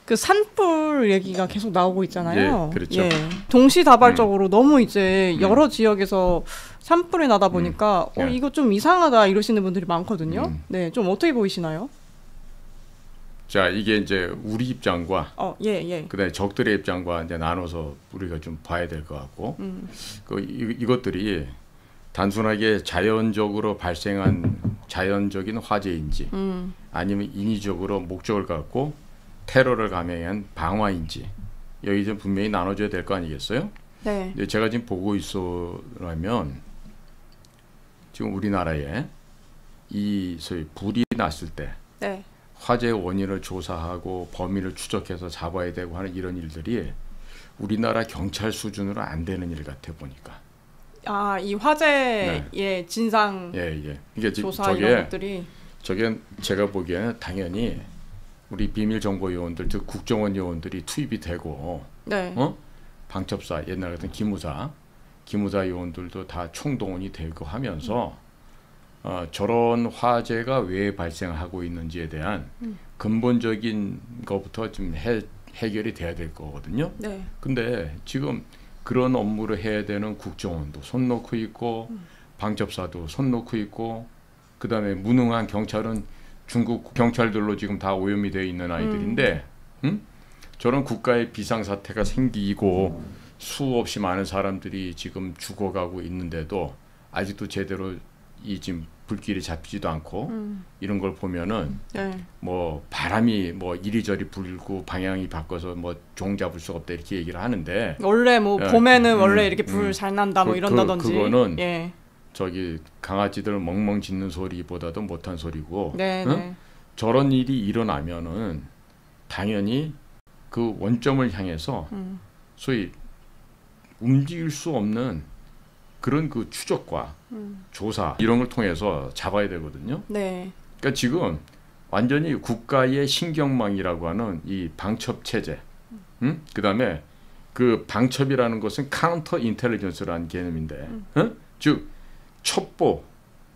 그 산불 얘기가 계속 나오고 있잖아요. 예, 그렇죠. 예. 동시다발적으로 너무 이제 여러 지역에서 산불이 나다 보니까 예. 이거 좀 이상하다 이러시는 분들이 많거든요. 네, 좀 어떻게 보이시나요? 자, 이게 이제 우리 입장과 예. 그다음에 적들의 입장과 이제 나눠서 우리가 좀 봐야 될 것 같고, 이것들이 단순하게 자연적으로 발생한 자연적인 화재인지, 아니면 인위적으로 목적을 갖고 테러를 감행한 방화인지, 여기 좀 분명히 나눠줘야 될 거 아니겠어요? 네. 근데 제가 지금 보고 있어라면 지금 우리나라에 이 소위 불이 났을 때. 네. 화재의 원인을 조사하고 범인을 추적해서 잡아야 되고 하는 이런 일들이 우리나라 경찰 수준으로 안 되는 일 같아 보니까. 이 화재의 진상 이게 조사 이런 것들이 저게 제가 보기에는 당연히 우리 비밀정보요원들, 즉 국정원 요원들이 투입이 되고, 방첩사 옛날 같은 기무사 요원들도 다 총동원이 되고 하면서. 저런 화재가 왜 발생하고 있는지에 대한 근본적인 것부터 좀 해결이 돼야 될 거거든요. 네. 근데 지금 그런 업무를 해야 되는 국정원도 손 놓고 있고, 방첩사도 손 놓고 있고, 그다음에 무능한 경찰은 중국 경찰들로 지금 다 오염이 되어 있는 아이들인데, 저런 국가의 비상사태가 생기고 수없이 많은 사람들이 지금 죽어가고 있는데도 아직도 제대로 이 지금 불길이 잡히지도 않고 이런 걸 보면은 뭐 바람이 뭐 이리저리 불고 방향이 바꿔서 뭐 종 잡을 수가 없다 이렇게 얘기를 하는데, 원래 뭐 봄에는 원래 이렇게 불 잘 난다 뭐 이런다든지 그거는 저기 강아지들 멍멍 짖는 소리보다도 못한 소리고, 저런 일이 일어나면은 당연히 그 원점을 향해서 소위 움직일 수 없는 그런 그 추적과 조사 이런 걸 통해서 잡아야 되거든요. 네. 그러니까 지금 완전히 국가의 신경망이라고 하는 이 방첩 체제, 그다음에 그 방첩이라는 것은 카운터 인텔리전스라는 개념인데, 즉 첩보,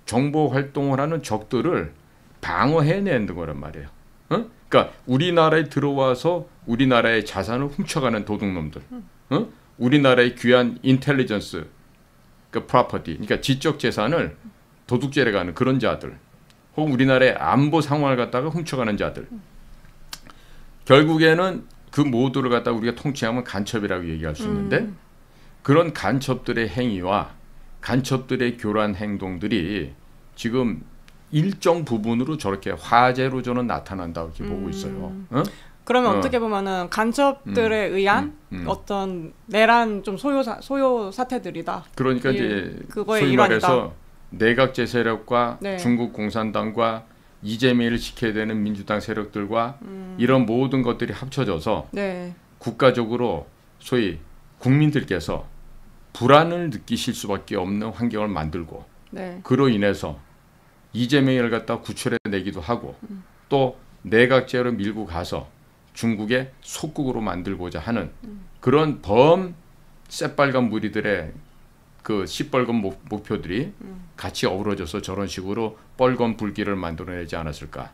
정보 활동을 하는 적들을 방어해내는 거란 말이에요. 그러니까 우리나라에 들어와서 우리나라의 자산을 훔쳐가는 도둑놈들, 우리나라의 귀한 인텔리전스, 그 프로퍼티, 그러니까 지적 재산을 도둑질해 가는 그런 자들, 혹은 우리나라의 안보 상황을 갖다가 훔쳐가는 자들, 결국에는 그 모두를 갖다가 우리가 통칭하면 간첩이라고 얘기할 수 있는데, 그런 간첩들의 행위와 간첩들의 교란 행동들이 지금 일정 부분으로 저렇게 화재로 저는 나타난다고 이렇게 보고 있어요. 그러면 어떻게 보면은 간첩들에 의한 어떤 내란 좀 소요 사태들이다. 그러니까 이제 그거의 소위 일환이다. 말해서 내각제 세력과 중국 공산당과 이재명을 지켜야 되는 민주당 세력들과 이런 모든 것들이 합쳐져서 국가적으로 소위 국민들께서 불안을 느끼실 수밖에 없는 환경을 만들고, 그로 인해서 이재명을 갖다 구출해 내기도 하고, 또 내각제로 밀고 가서 중국의 속국으로 만들고자 하는 그런 새빨간 무리들의 그 시뻘건 목표들이 같이 어우러져서 저런 식으로 뻘건 불길을 만들어내지 않았을까.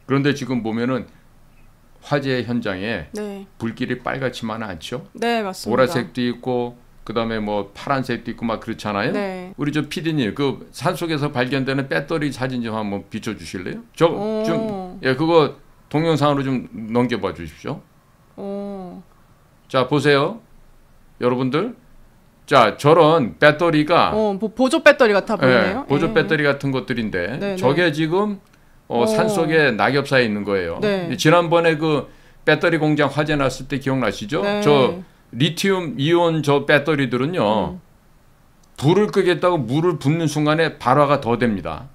그런데 지금 보면은 화재 현장에 불길이 빨갛지만은 않죠. 네, 맞습니다. 보라색도 있고 그다음에 뭐 파란색도 있고 막 그렇잖아요. 우리 저 PD님 그 산속에서 발견되는 배터리 사진 좀 한번 비춰주실래요? 그거 동영상으로 좀 넘겨봐 주십시오. 자, 보세요. 여러분들. 자, 저런 배터리가 보조 배터리 같아 보이네요. 보조 배터리 같은 것들인데 저게 지금 산속에 낙엽사에 있는 거예요. 지난번에 그 배터리 공장 화재 났을 때 기억나시죠? 저 리튬 이온 저 배터리들은요. 불을 끄겠다고 물을 붓는 순간에 발화가 더 됩니다.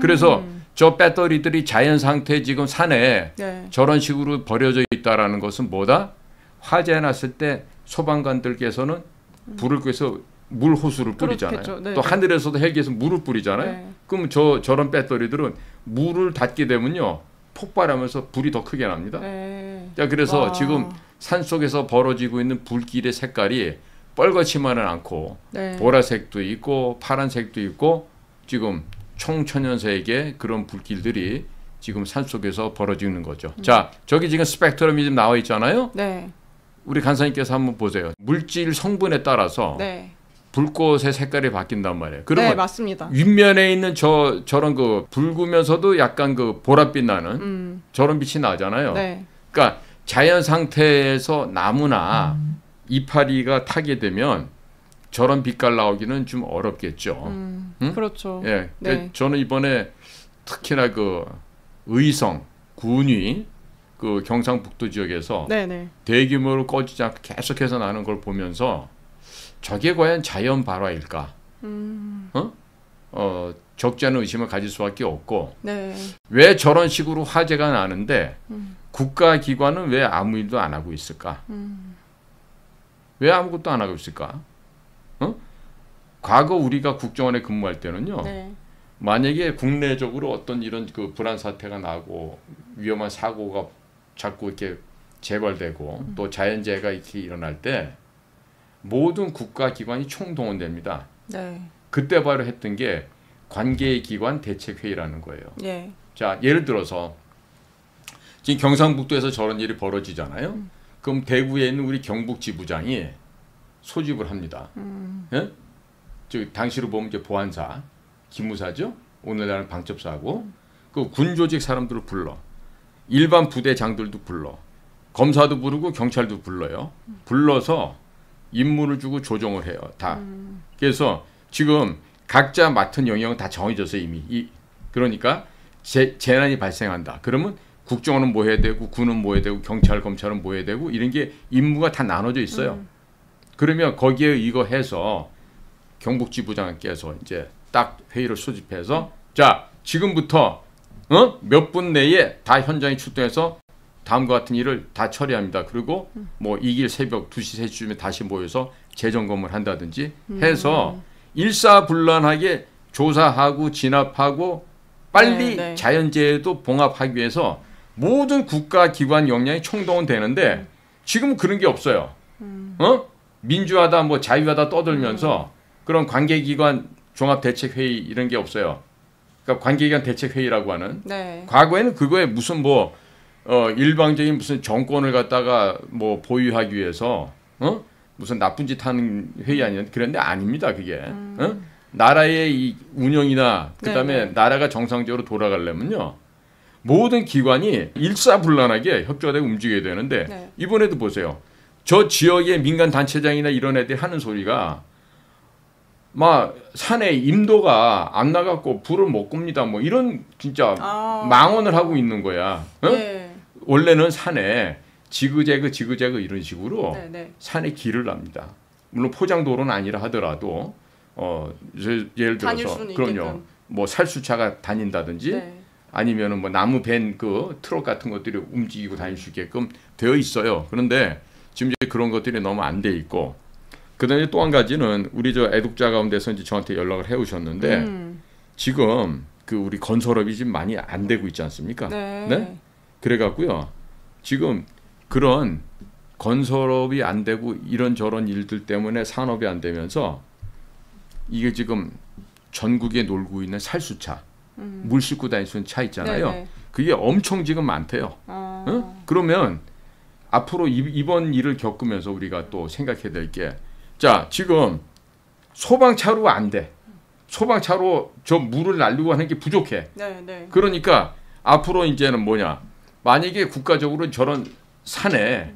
그래서 저 배터리들이 자연 상태에 지금 산에 저런 식으로 버려져 있다라는 것은 뭐다? 화재 났을 때 소방관들께서는 불을 끄서 물 호수를 뿌리잖아요. 또 하늘에서도 헬기에서 물을 뿌리잖아요. 그럼 저런 배터리들은 물을 닿게 되면요 폭발하면서 불이 더 크게 납니다. 자, 그래서 지금 산속에서 벌어지고 있는 불길의 색깔이 뻘겋지만은 않고 보라색도 있고 파란색도 있고 지금 총천연색의 그런 불길들이 지금 산속에서 벌어지는 거죠. 자, 저기 지금 스펙트럼이 지금 나와 있잖아요. 네. 우리 간사님께서 한번 보세요. 물질 성분에 따라서 네. 불꽃의 색깔이 바뀐단 말이에요. 그러면 네, 맞습니다. 윗면에 있는 저런 그 붉으면서도 약간 그 보랏빛 나는 저런 빛이 나잖아요. 네. 그러니까 자연 상태에서 나무나 이파리가 타게 되면 저런 빛깔 나오기는 좀 어렵겠죠. 응? 그렇죠. 예, 네. 저는 이번에 특히나 그 의성, 군위, 그 경상북도 지역에서 네네. 대규모로 꺼지지 않고 계속해서 나는 걸 보면서 저게 과연 자연 발화일까? 적지 않은 의심을 가질 수밖에 없고 네. 왜 저런 식으로 화재가 나는데 국가기관은 왜 아무 일도 안 하고 있을까? 왜 아무것도 안 하고 있을까? 과거 우리가 국정원에 근무할 때는요. 네. 만약에 국내적으로 어떤 이런 그 불안 사태가 나고 위험한 사고가 자꾸 이렇게 재발되고 또 자연재해가 이렇게 일어날 때 모든 국가기관이 총동원됩니다. 네. 그때 바로 했던 게 관계기관 대책회의라는 거예요. 예. 자, 예를 들어서 지금 경상북도에서 저런 일이 벌어지잖아요. 그럼 대구에 있는 우리 경북지부장이 소집을 합니다. 예? 당시로 보면 이제 보안사, 기무사죠. 오늘날은 방첩사고 그 군조직 사람들을 불러. 일반 부대장들도 불러. 검사도 부르고 경찰도 불러요. 불러서 임무를 주고 조정을 해요. 다. 그래서 지금 각자 맡은 영역은 다 정해졌어요. 이미. 그러니까 재난이 발생한다. 그러면 국정원은 뭐 해야 되고 군은 뭐 해야 되고 경찰, 검찰은 뭐 해야 되고 이런 게 임무가 다 나눠져 있어요. 그러면 거기에 이거 해서 경북지부장께서 이제 딱 회의를 소집해서 자 지금부터 몇 분 내에 다 현장에 출동해서 다음과 같은 일을 다 처리합니다. 그리고 뭐 이길 새벽 2시, 3시쯤에 다시 모여서 재점검을 한다든지 해서 일사불란하게 조사하고 진압하고 빨리 네. 자연재해도 봉합하기 위해서 모든 국가기관 역량이 총동원되는데 지금 그런 게 없어요. 민주화다 뭐 자유화다 떠들면서 그런 관계기관 종합대책회의 이런 게 없어요. 그러니까 관계기관 대책회의라고 하는. 네. 과거에는 그거에 무슨 뭐 일방적인 무슨 정권을 갖다가 뭐 보유하기 위해서 무슨 나쁜 짓 하는 회의 아니냐 그런데 아닙니다. 그게. 나라의 이 운영이나 그다음에 네네. 나라가 정상적으로 돌아가려면요. 모든 기관이 일사불란하게 협조되고 움직여야 되는데 네. 이번에도 보세요. 저 지역의 민간 단체장이나 이런 애들이 하는 소리가 막 산에 임도가 안 나갔고 불을 못 끕니다. 뭐 이런 진짜 망언을 하고 있는 거야. 네. 원래는 산에 지그재그 이런 식으로 네네. 산에 길을 납니다. 물론 포장도로는 아니라 하더라도 예를 들어서 그럼요. 뭐 살수차가 다닌다든지 네. 아니면은 뭐 나무 밴 그 트럭 같은 것들이 움직이고 다닐 수 있게끔 되어 있어요. 그런데 지금 이제 그런 것들이 너무 안 돼 있고 그다음에 또 한 가지는 우리 저 애독자 가운데서 이제 저한테 연락을 해오셨는데 지금 그 우리 건설업이 지금 많이 안 되고 있지 않습니까? 네. 네? 그래갖고요. 지금 그런 건설업이 안 되고 이런저런 일들 때문에 산업이 안 되면서 이게 지금 전국에 놀고 있는 살수차, 물 싣고 다닐 수 있는 차 있잖아요. 네네. 그게 엄청 지금 많대요. 응? 그러면 앞으로 이번 일을 겪으면서 우리가 또 생각해야 될 게 자, 지금 소방차로 안 돼. 소방차로 저 물을 날리고 하는 게 부족해. 네. 그러니까 앞으로 이제는 뭐냐. 만약에 국가적으로 저런 산에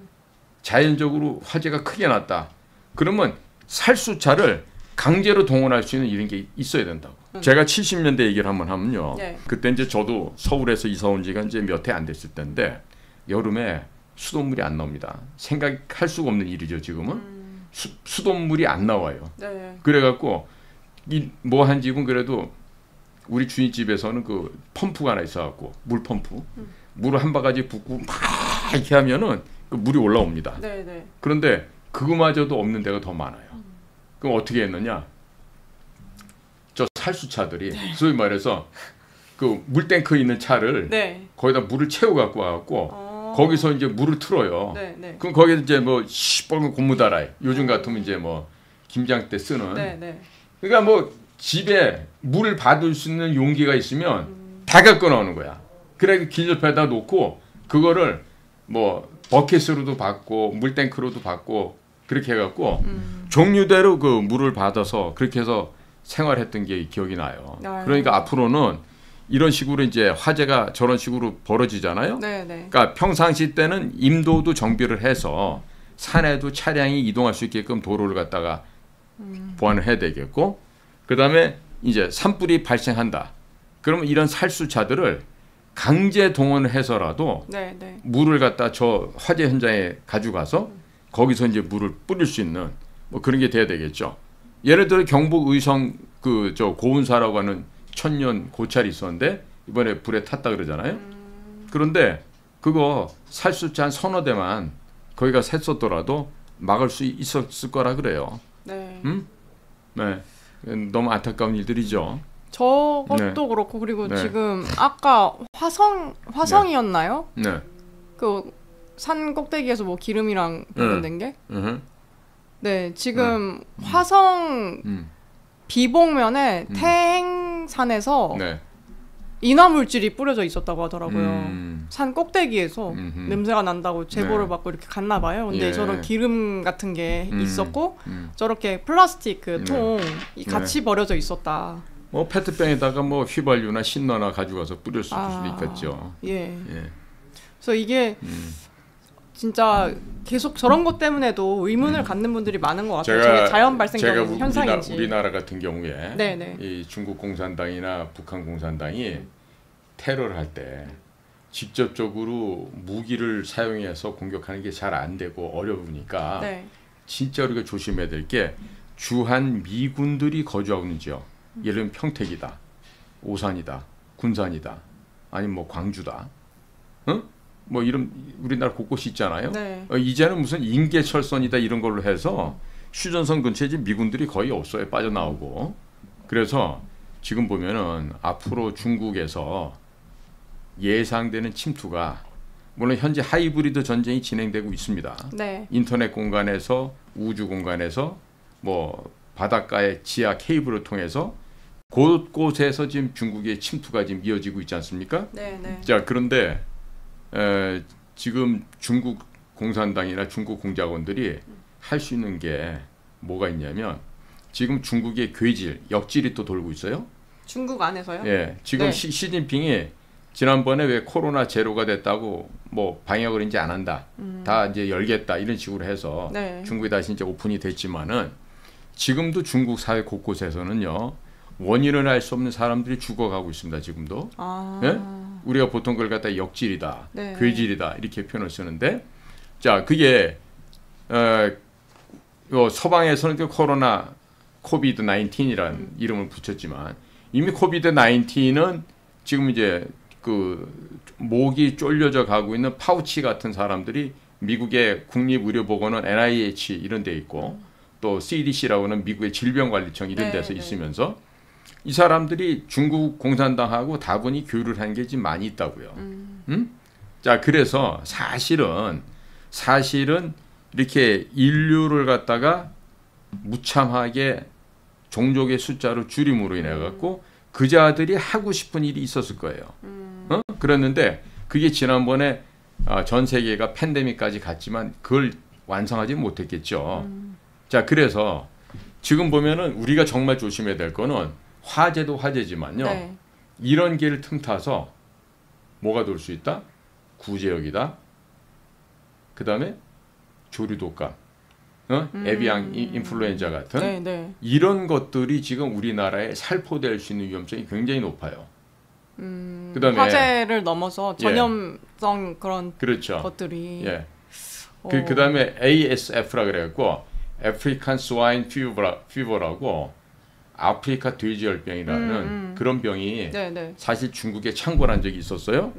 자연적으로 화재가 크게 났다. 그러면 살수차를 강제로 동원할 수 있는 이런 게 있어야 된다고. 제가 70년대 얘기를 한번 하면요. 네. 그때 이제 저도 서울에서 이사 온 지가 이제 몇 해 안 됐을 때인데 여름에 수돗물이 안 나옵니다. 생각할 수가 없는 일이죠, 지금은. 수돗물이 안 나와요. 네. 그래갖고 뭐 한 집은 그래도 우리 주인집에서는 그 펌프가 하나 있어갖고 물 펌프 물을 한 바가지 붓고 막 이렇게 하면은 그 물이 올라옵니다. 네. 그런데 그거마저도 없는 데가 더 많아요. 그럼 어떻게 했느냐? 저 살수차들이 소위 말해서 그 물탱크 있는 차를 네. 거기다 물을 채워 갖고 와갖고 거기서 이제 물을 틀어요. 네. 그럼 거기에 이제 뭐 시뻘건 고무다라이 요즘 같으면 이제 뭐 김장 때 쓰는. 네. 그러니까 뭐 집에 물을 받을 수 있는 용기가 있으면 다 갖고 나오는 거야. 그래 길 옆에다 놓고 그거를 뭐 버킷으로도 받고 물탱크로도 받고 그렇게 해갖고 종류대로 그 물을 받아서 그렇게 해서 생활했던 게 기억이 나요. 그러니까 앞으로는 이런 식으로 이제 화재가 저런 식으로 벌어지잖아요. 그러니까 평상시 때는 임도도 정비를 해서 산에도 차량이 이동할 수 있게끔 도로를 갖다가 보완을 해야 되겠고, 그 다음에 이제 산불이 발생한다. 그러면 이런 살수차들을 강제 동원을 해서라도 물을 갖다 저 화재 현장에 가져가서 거기서 이제 물을 뿌릴 수 있는 뭐 그런 게 돼야 되겠죠. 예를 들어 경북 의성 그 저 고운사라고 하는 천년 고찰이 있었는데 이번에 불에 탔다 그러잖아요. 그런데 그거 살수차 한 서너 대만 거기가 샜었더라도 막을 수 있었을 거라 그래요. 네. 네. 너무 안타까운 일들이죠. 저것도 그렇고 그리고 지금 아까 화성이었나요? 그 산 꼭대기에서 뭐 기름이랑 발견된 게? 네, 지금 화성 비봉면에 태행산에서 인화물질이 뿌려져 있었다고 하더라고요. 산 꼭대기에서 냄새가 난다고 제보를 받고 이렇게 갔나 봐요. 근데 저런 기름 같은 게 있었고 저렇게 플라스틱 그 통이 같이 버려져 있었다. 뭐 페트병에다가 뭐 휘발유나 신너나 가져가서 뿌릴 수도 있겠죠. 그래서 이게 진짜 계속 저런 것 때문에도 의문을 갖는 분들이 많은 것 같아요. 저게 자연 발생적인 현상인지. 우리나라 같은 경우에 이 중국 공산당이나 북한 공산당이 테러를 할 때 직접적으로 무기를 사용해서 공격하는 게 잘 안 되고 어려우니까 진짜 우리가 조심해야 될 게 주한 미군들이 거주하고 있는 지역, 예를 들면 평택이다, 오산이다, 군산이다, 아니면 뭐 광주다, 뭐 이런 우리나라 곳곳이 있잖아요. 이제는 무슨 인계철선이다 이런 걸로 해서 휴전선 근처에 지금 미군들이 거의 없어요. 빠져나오고. 그래서 지금 보면은 앞으로 중국에서 예상되는 침투가 물론 현재 하이브리드 전쟁이 진행되고 있습니다. 인터넷 공간에서 우주 공간에서 뭐 바닷가의 지하 케이블을 통해서 곳곳에서 지금 중국의 침투가 지금 이어지고 있지 않습니까? 자, 그런데 지금 중국 공산당이나 중국 공작원들이 할 수 있는 게 뭐가 있냐면 지금 중국의 괴질, 역질이 또 돌고 있어요. 중국 안에서요? 지금 시진핑이 지난번에 왜 코로나 제로가 됐다고 뭐 방역을 이제 안 한다, 다 이제 열겠다 이런 식으로 해서 중국이 다시 이제 오픈이 됐지만은 지금도 중국 사회 곳곳에서는요 원인을 알 수 없는 사람들이 죽어가고 있습니다. 지금도. 우리가 보통 그걸 갖다 역질이다, 괴질이다 이렇게 표현을 쓰는데, 자 그게 서방에서는 그 코로나 코비드 19이라는 이름을 붙였지만 이미 코비드 19은 지금 이제 그 목이 쫄려져 가고 있는 파우치 같은 사람들이 미국의 국립의료보건원 NIH 이런 데 있고 또 CDC라고 하는 미국의 질병관리청 이런 데서 있으면서 이 사람들이 중국 공산당하고 다분히 교류를 한 게 지금 많이 있다고요. 자, 그래서 사실은 이렇게 인류를 갖다가 무참하게 종족의 숫자로 줄임으로 인해 갖고 그자들이 하고 싶은 일이 있었을 거예요. 그랬는데 그게 지난번에 전 세계가 팬데믹까지 갔지만 그걸 완성하지 못했겠죠. 자, 그래서 지금 보면은 우리가 정말 조심해야 될 거는 화재도 화재지만요. 이런 길을 틈타서 뭐가 돌 수 있다? 구제역이다. 그 다음에 조류독감, 에비앙 인플루엔자 같은 이런 것들이 지금 우리나라에 살포될 수 있는 위험성이 굉장히 높아요. 그다음에 화재를 넘어서 전염성 그런 것들이. 그다음에 ASF라 그래갖고 아프리칸 스와인 피버라고 아프리카 돼지열병이라는 그런 병이 사실 중국에 창궐한 적이 있었어요.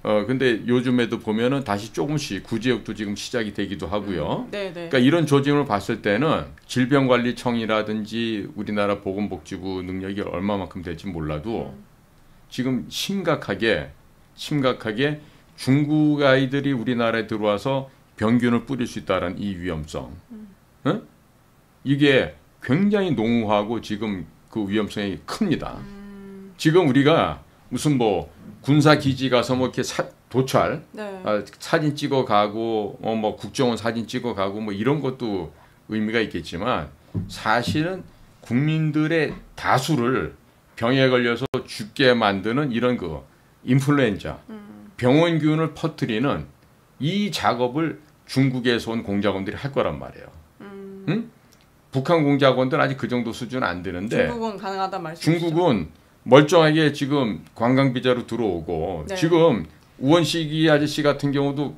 근데 요즘에도 보면은 다시 조금씩 구제역도 지금 시작이 되기도 하고요. 그러니까 이런 조짐을 봤을 때는 질병관리청이라든지 우리나라 보건복지부 능력이 얼마만큼 될지 몰라도 지금 심각하게 중국 아이들이 우리나라에 들어와서 병균을 뿌릴 수 있다는 이 위험성, 이게 굉장히 농후하고 지금 그 위험성이 큽니다. 지금 우리가 무슨 뭐 군사 기지 가서 뭐 이렇게 도찰 네. 사진 찍어 가고 뭐 국정원 사진 찍어 가고 뭐 이런 것도 의미가 있겠지만 사실은 국민들의 다수를 병에 걸려서 죽게 만드는 이런 그 인플루엔자 병원균을 퍼뜨리는 이 작업을 중국에서 온 공작원들이 할 거란 말이에요. 응? 북한 공작원들은 아직 그 정도 수준은 안 되는데 중국은 가능하단 말씀이시죠? 중국은 멀쩡하게 지금 관광 비자로 들어오고 네. 지금 우원식이 아저씨 같은 경우도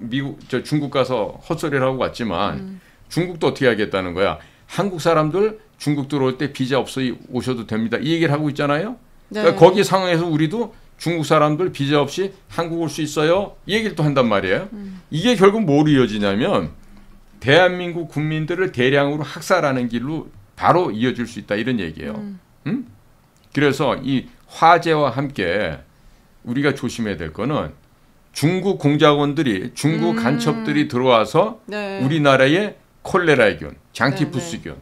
중국 가서 헛소리를 하고 왔지만 중국도 어떻게 하겠다는 거야. 한국 사람들 중국 들어올 때 비자 없어 오셔도 됩니다. 이 얘기를 하고 있잖아요. 네. 그러니까 거기 상황에서 우리도 중국 사람들 비자 없이 한국 올 수 있어요. 이 얘기를 또 한단 말이에요. 이게 결국 뭐로 이어지냐면 대한민국 국민들을 대량으로 학살하는 길로 바로 이어질 수 있다 이런 얘기예요. 응? 그래서 이 화재와 함께 우리가 조심해야 될 거는 중국 공작원들이 중국 간첩들이 들어와서 네. 우리나라에 콜레라균, 장티푸스균,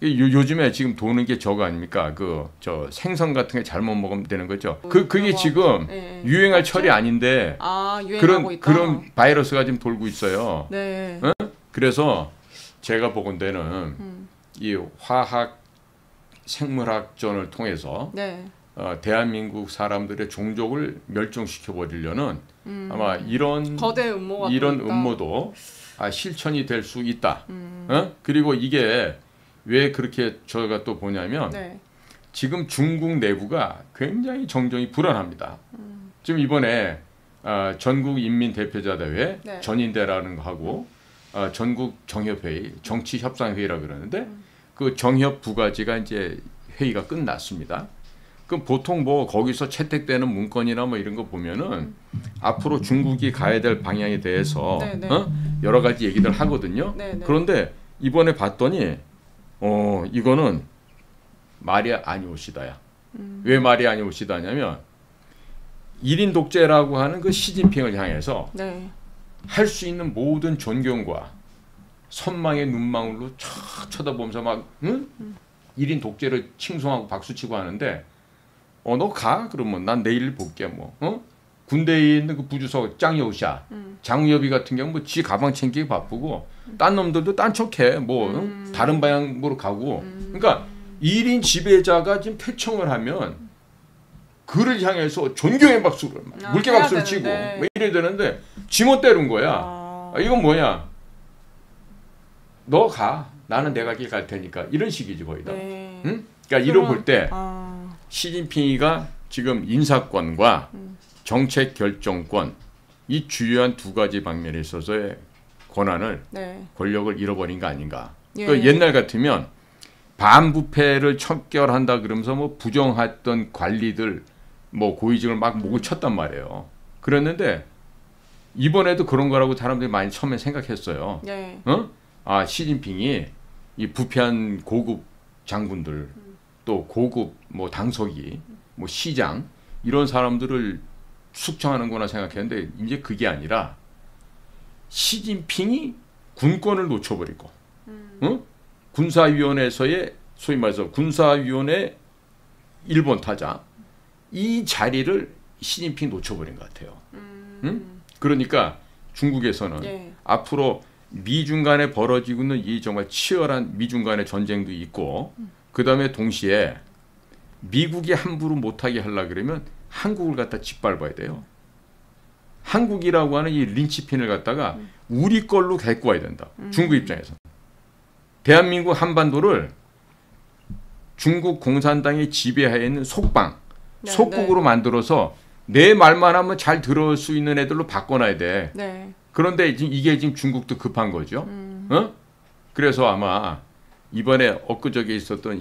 요즘에 지금 도는 게 저거 아닙니까? 저 생선 같은 게 잘못 먹으면 되는 거죠. 그게 지금 네. 유행할 철이 아닌데 유행하고 있다. 그런 바이러스가 지금 돌고 있어요. 네. 그래서 제가 보건대는 이 화학 생물학전을 통해서 네. 대한민국 사람들의 종족을 멸종시켜 버리려는 아마 이런 거대 음모가 이런 음모도 실천이 될 수 있다. 그리고 이게 왜 그렇게 저희가 또 보냐면 네. 지금 중국 내부가 굉장히 정정이 불안합니다. 지금 이번에 전국 인민 대표자 대회 네. 전인대라는 거 하고 전국 정협회의 정치협상회의라고 그러는데 그 정협 두 가지가 이제 회의가 끝났습니다. 그럼 보통 뭐 거기서 채택되는 문건이나 뭐 이런 거 보면은 앞으로 중국이 가야 될 방향에 대해서 여러 가지 얘기들 하거든요. 그런데 이번에 봤더니 이거는 말이 아니오시다야. 왜 말이 아니오시다냐면 1인 독재라고 하는 그 시진핑을 향해서 할 수 있는 모든 존경과 선망의 눈망울로 촥 쳐다보면서 막 1인 독재를 칭송하고 박수치고 하는데 너 가? 그러면 난 내일 볼게 뭐. 군대에 있는 그 부주석 짱여우샤 장우여비 같은 경우 뭐 지 가방 챙기기 바쁘고 딴 놈들도 딴 척해 뭐 다른 방향으로 가고 그러니까 1인 지배자가 지금 퇴청을 하면 그를 향해서 존경의 박수를 물개 박수를 치고 뭐 이래야 되는데 지못 때린 거야. 이건 뭐냐? 너 가. 나는 내가 길 갈 테니까 이런 식이지 거의 다. 응? 그러니까 이로 볼 때 시진핑이가 지금 인사권과 정책 결정권 이 주요한 두 가지 방면에 있어서의 권한을 권력을 잃어버린 거 아닌가. 그러니까 옛날 같으면 반부패를 척결한다 그러면서 뭐 부정했던 관리들 뭐 고위직을 막 목을 쳤단 말이에요. 그랬는데 이번에도 그런 거라고 사람들이 많이 처음에 생각했어요. 시진핑이 이 부패한 고급 장군들 또 고급 뭐 당서기 뭐 시장 이런 사람들을 숙청하는구나 생각했는데 이제 그게 아니라 시진핑이 군권을 놓쳐버리고 군사위원회에서의 소위 말해서 군사위원회 일본 타자 이 자리를 시진핑이 놓쳐버린 것 같아요. 그러니까 중국에서는 앞으로 미중 간에 벌어지고 있는 이 정말 치열한 미중 간의 전쟁도 있고 그 다음에 동시에 미국이 함부로 못하게 하려고 그러면 한국을 갖다 짓밟아야 돼요. 한국이라고 하는 이 린치핀을 갖다가 우리 걸로 데리고 와야 된다. 중국 입장에서. 대한민국 한반도를 중국 공산당의 지배하에 있는 속방, 속국으로 만들어서 내 말만 하면 잘 들을 수 있는 애들로 바꿔놔야 돼. 그런데 이게 지금 중국도 급한 거죠. 그래서 아마 이번에 엊그저께 있었던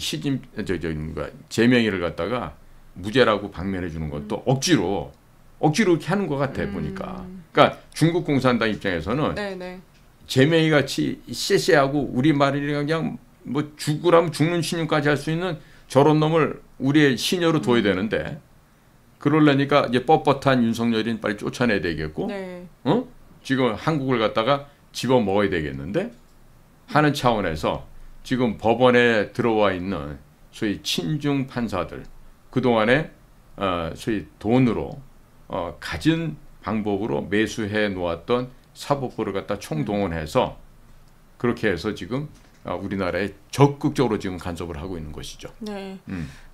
제명이를 갖다가 무죄라고 방면해 주는 것도 억지로 이렇게 하는 것 같아 보니까. 그러니까 중국 공산당 입장에서는 제명이 같이 쎄쎄하고 우리 말이랑 그냥 뭐 죽으라면 죽는 신용까지 할 수 있는 저런 놈을 우리의 시녀로 둬야 되는데 그러려니까 이제 뻣뻣한 윤석열이는 빨리 쫓아내야 되겠고, 지금 한국을 갖다가 집어 먹어야 되겠는데 하는 차원에서 지금 법원에 들어와 있는 소위 친중 판사들 그동안에 소위 돈으로 가진 방법으로 매수해 놓았던 사법부를 갖다 총동원해서 그렇게 해서 지금 우리나라에 적극적으로 지금 간섭을 하고 있는 것이죠. 네.